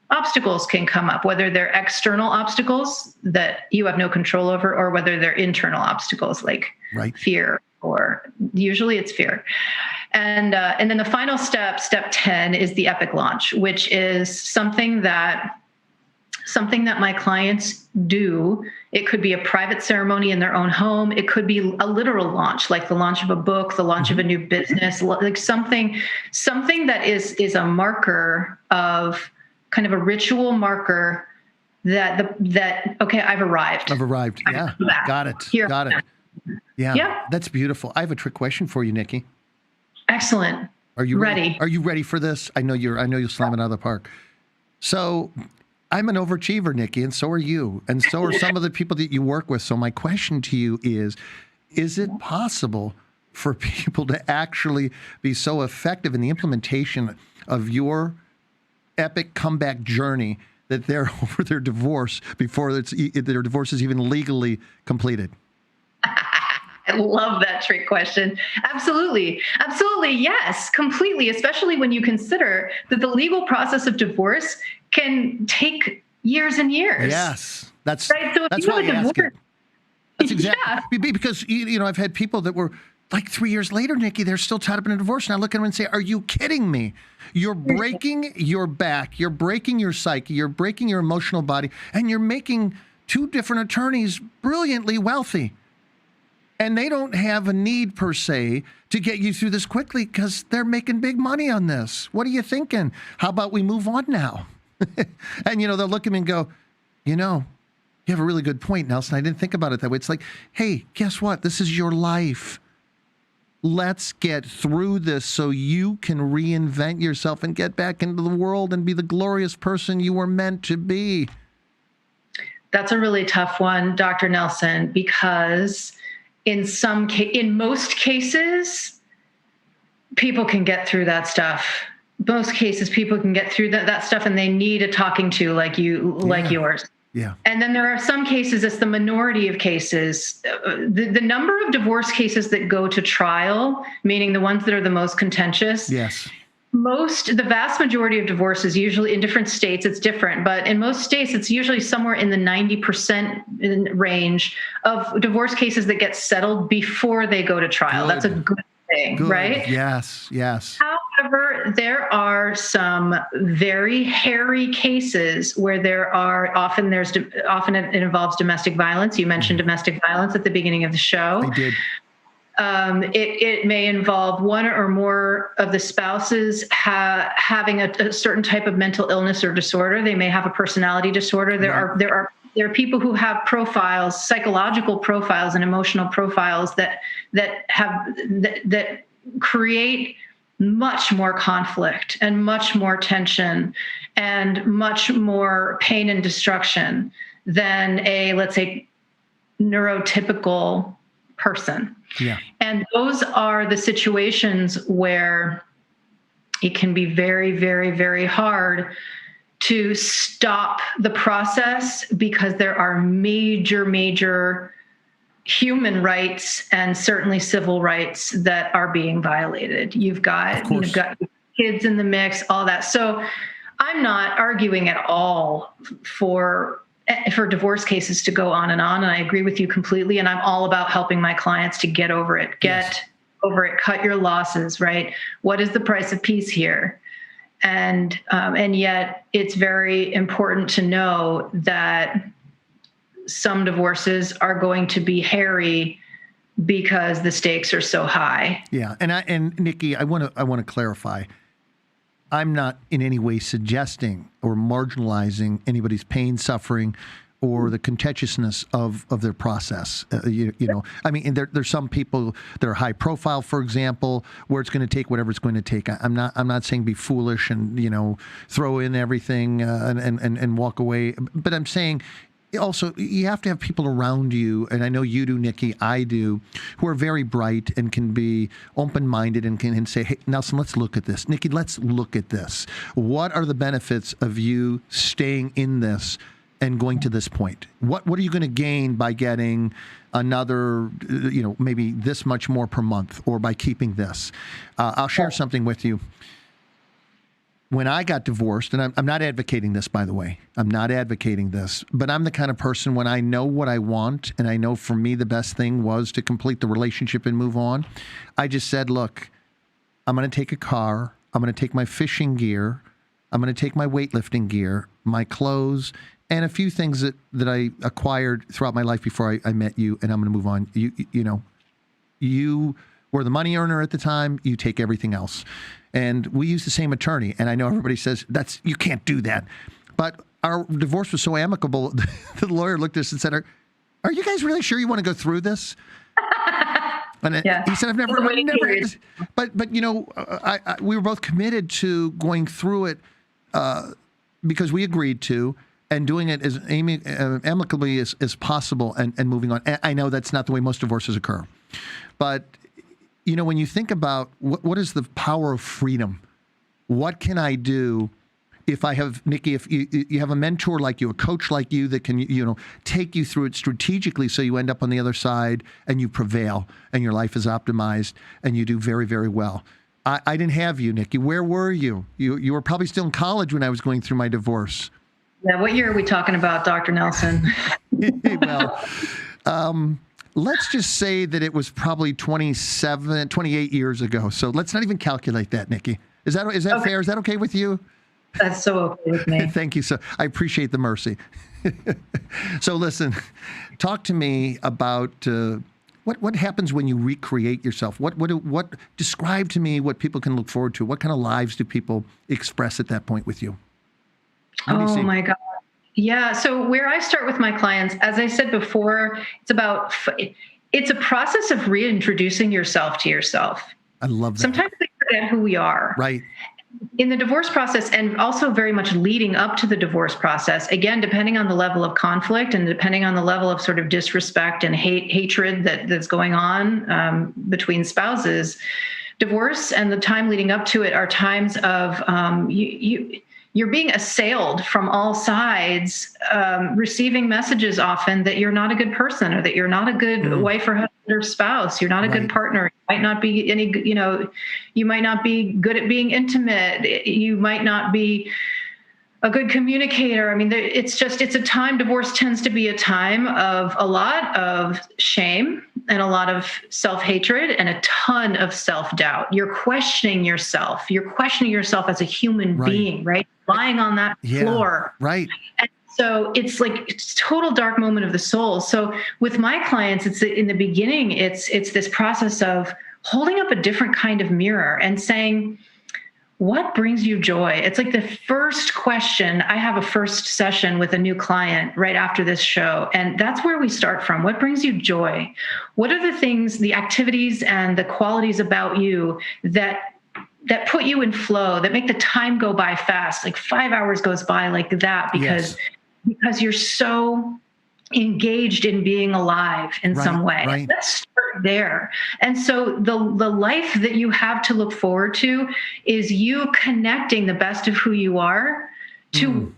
S3: obstacles can come up, whether they're external obstacles that you have no control over, or whether they're internal obstacles like fear, or usually it's fear. And then the final step 10, is the epic launch, which is something that my clients do. It could be a private ceremony in their own home. It could be a literal launch, like the launch of a book, the launch of a new business, like something that is a marker of kind of a ritual marker that okay, I've arrived.
S2: Yeah. Got it. Yeah. That's beautiful. I have a trick question for you, Nikki.
S3: Excellent.
S2: Are you
S3: ready?
S2: Are you ready for this? I know you'll slam it out of the park. So I'm an overachiever, Nikki, and so are you. And so are some of the people that you work with. So my question to you is it possible for people to actually be so effective in the implementation of your epic comeback journey that they're over their divorce before their divorce is even legally completed?
S3: I love that trick question. Absolutely. Yes, completely. Especially when you consider that the legal process of divorce can take years and years.
S2: Yes. That's
S3: right. So
S2: that's why I ask it. That's exactly because I've had people that were like 3 years later, Nikki, they're still tied up in a divorce. And I look at them and say, are you kidding me? You're breaking your back. You're breaking your psyche. You're breaking your emotional body. And you're making two different attorneys, brilliantly wealthy. And they don't have a need per se to get you through this quickly because they're making big money on this. What are you thinking? How about we move on now? And, they'll look at me and go, you have a really good point, Nelson. I didn't think about it that way. It's like, hey, guess what? This is your life. Let's get through this so you can reinvent yourself and get back into the world and be the glorious person you were meant to be.
S3: That's a really tough one, Dr. Nelson, because in most cases, people can get through that stuff. Most cases, people can get through that stuff, and they need a talking to like yours.
S2: Yeah.
S3: And then there are some cases, it's the minority of cases. The number of divorce cases that go to trial, meaning the ones that are the most contentious.
S2: Yes.
S3: The vast majority of divorces, usually in different states, it's different, but in most states, it's usually somewhere in the 90% range of divorce cases that get settled before they go to trial.
S2: Good.
S3: That's a good thing,
S2: Good.
S3: right?
S2: Yes.
S3: However, there are some very hairy cases where often it involves domestic violence. You mentioned domestic violence at the beginning of the show.
S2: I did.
S3: It may involve one or more of the spouses having a certain type of mental illness or disorder. They may have a personality disorder. There are people who have profiles, psychological profiles and emotional profiles that create much more conflict and much more tension and much more pain and destruction than a, let's say, neurotypical person.
S2: Yeah.
S3: And those are the situations where it can be very, very, very hard to stop the process because there are major human rights and certainly civil rights that are being violated. You've got kids in the mix, all that. So I'm not arguing at all for divorce cases to go on. And I agree with you completely. And I'm all about helping my clients to get over it, over it, cut your losses, right? What is the price of peace here? And yet it's very important to know that some divorces are going to be hairy because the stakes are so high.
S2: Yeah. And Nikki, I want to clarify. I'm not in any way suggesting or marginalizing anybody's pain, suffering, or the contentiousness of their process. I mean, there's some people that are high profile, for example, where it's going to take whatever it's going to take. I'm not saying be foolish and throw in everything and walk away, but I'm saying also you have to have people around you, and I know you do, Nikki, I do, who are very bright and can be open-minded and can say, hey, Nelson, let's look at this. Nikki, let's look at this. What are the benefits of you staying in this and going to this point? What are you going to gain by getting another, maybe this much more per month, or by keeping this? I'll share something with you. When I got divorced, and I'm not advocating this, by the way, I'm not advocating this, but I'm the kind of person when I know what I want, and I know for me the best thing was to complete the relationship and move on, I just said, look, I'm going to take a car, I'm going to take my fishing gear, I'm going to take my weightlifting gear, my clothes, and a few things that I acquired throughout my life before I met you, and I'm going to move on. You were the money earner at the time, you take everything else. And we use the same attorney. And I know everybody says, you can't do that. But our divorce was so amicable, the lawyer looked at us and said, are you guys really sure you want to go through this? And he said, I've never, but we were both committed to going through it because we agreed to, and doing it as amicably as possible and moving on. And I know that's not the way most divorces occur. But when you think about what is the power of freedom, what can I do if I have, Nikki, if you have a mentor like you, a coach like you that can, take you through it strategically so you end up on the other side and you prevail and your life is optimized and you do very, very well. I didn't have you, Nikki. Where were you? You were probably still in college when I was going through my divorce.
S3: Yeah, what year are we talking about, Dr. Nelson?
S2: Well, let's just say that it was probably 28 years ago. So let's not even calculate that, Nikki. Is that okay. Fair? Is that okay with you?
S3: That's so okay with me.
S2: Thank you. So I appreciate the mercy. So listen, talk to me about what happens when you recreate yourself. What describe to me what people can look forward to. What kind of lives do people express at that point with you?
S3: Oh my God. Yeah. So where I start with my clients, as I said before, it's a process of reintroducing yourself to yourself.
S2: I love that.
S3: Sometimes we forget who we are.
S2: Right.
S3: In the divorce process, and also very much leading up to the divorce process, again, depending on the level of conflict and depending on the level of sort of disrespect and hatred that's going on between spouses, divorce and the time leading up to it are times of you're being assailed from all sides, receiving messages often that you're not a good person or that you're not a good wife or husband or spouse. You're not a good partner. You might not be you might not be good at being intimate. You might not be a good communicator. I mean, it's a time, divorce tends to be a time of a lot of shame and a lot of self-hatred and a ton of self-doubt. You're questioning yourself. You're questioning yourself as a human being, right? Lying on that floor.
S2: Right.
S3: And so it's total dark moment of the soul. So with my clients, it's in the beginning, it's this process of holding up a different kind of mirror and saying, what brings you joy? It's like the first question. I have a first session with a new client right after this show. And that's where we start from. What brings you joy? What are the things, the activities and the qualities about you that put you in flow, that make the time go by fast? Like 5 hours goes by like that because you're so engaged in being alive in some way.
S2: Right.
S3: Let's start there. And so the life that you have to look forward to is you connecting the best of who you are to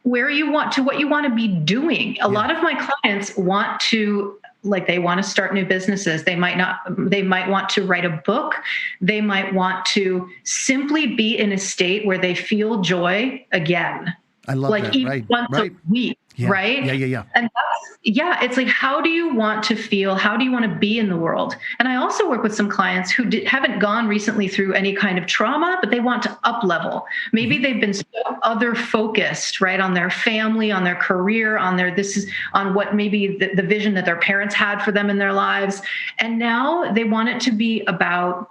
S3: where you want to, what you want to be doing. A lot of my clients want to, they want to start new businesses. They might want to write a book. They might want to simply be in a state where they feel joy again.
S2: I love that.
S3: Even once a week.
S2: Yeah.
S3: Right?
S2: Yeah.
S3: And it's like, how do you want to feel? How do you want to be in the world? And I also work with some clients who haven't gone recently through any kind of trauma, but they want to up level. Maybe they've been so other focused, right? On their family, on their career, on what maybe the vision that their parents had for them in their lives. And now they want it to be about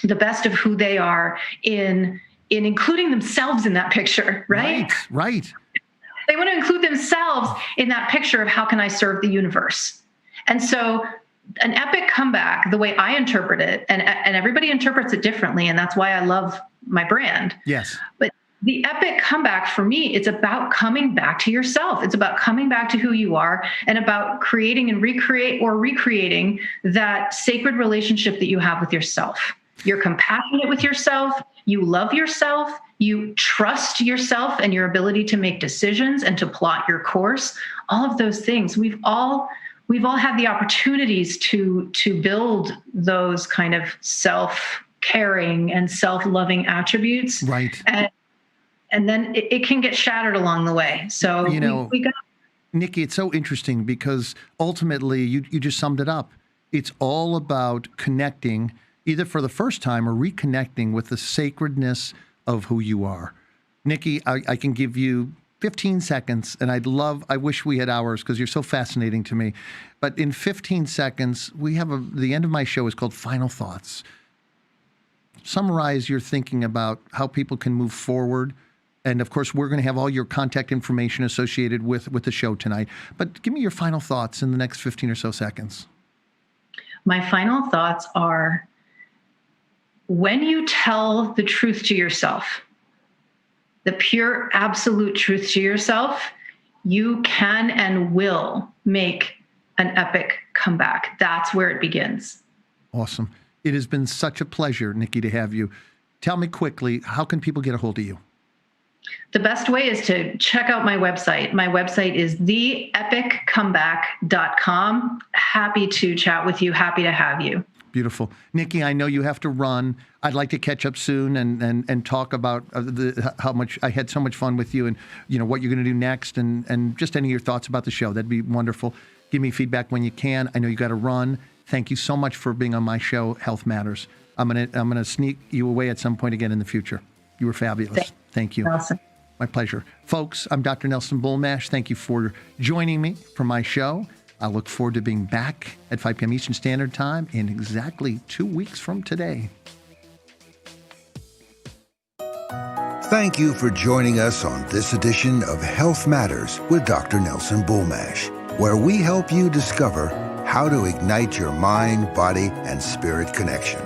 S3: the best of who they are in including themselves in that picture, right?
S2: Right.
S3: They want to include themselves in that picture of how can I serve the universe? And so an epic comeback, the way I interpret it, and everybody interprets it differently, and that's why I love my brand.
S2: Yes.
S3: But the epic comeback for me, it's about coming back to yourself. It's about coming back to who you are and about creating and recreating that sacred relationship that you have with yourself. You're compassionate with yourself. You love yourself. You trust yourself and your ability to make decisions and to plot your course. All of those things. We've all had the opportunities to build those kind of self-caring and self-loving attributes.
S2: Right.
S3: And then it can get shattered along the way. So we got.
S2: Nikki, it's so interesting because ultimately you just summed it up. It's all about connecting, either for the first time or reconnecting with the sacredness of who you are. Nikki, I can give you 15 seconds, and I wish we had hours because you're so fascinating to me. But in 15 seconds, the end of my show is called Final Thoughts. Summarize your thinking about how people can move forward. And of course, we're going to have all your contact information associated with the show tonight. But give me your final thoughts in the next 15 or so seconds.
S3: My final thoughts are, when you tell the truth to yourself, the pure absolute truth to yourself, you can and will make an epic comeback. That's where it begins.
S2: Awesome. It has been such a pleasure, Nikki, to have you. Tell me quickly, how can people get a hold of you?
S3: The best way is to check out my website. My website is theepiccomeback.com. Happy to chat with you. Happy to have you.
S2: Beautiful. Nikki, I know you have to run. I'd like to catch up soon and talk about how much I had so much fun with you and what you're going to do next and just any of your thoughts about the show. That'd be wonderful. Give me feedback when you can. I know you got to run. Thank you so much for being on my show, Health Matters. I'm gonna sneak you away at some point again in the future. You were fabulous. Thank you.
S3: Awesome.
S2: My pleasure. Folks, I'm Dr. Nelson Bulmash. Thank you for joining me for my show. I look forward to being back at 5 p.m. Eastern Standard Time in exactly 2 weeks from today.
S1: Thank you for joining us on this edition of Health Matters with Dr. Nelson Bulmash, where we help you discover how to ignite your mind, body, and spirit connection.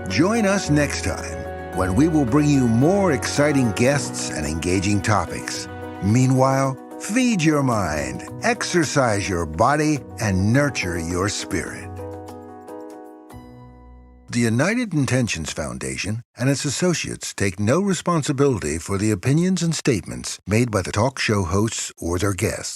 S1: Join us next time when we will bring you more exciting guests and engaging topics. Meanwhile, feed your mind, exercise your body, and nurture your spirit. The United Intentions Foundation and its associates take no responsibility for the opinions and statements made by the talk show hosts or their guests.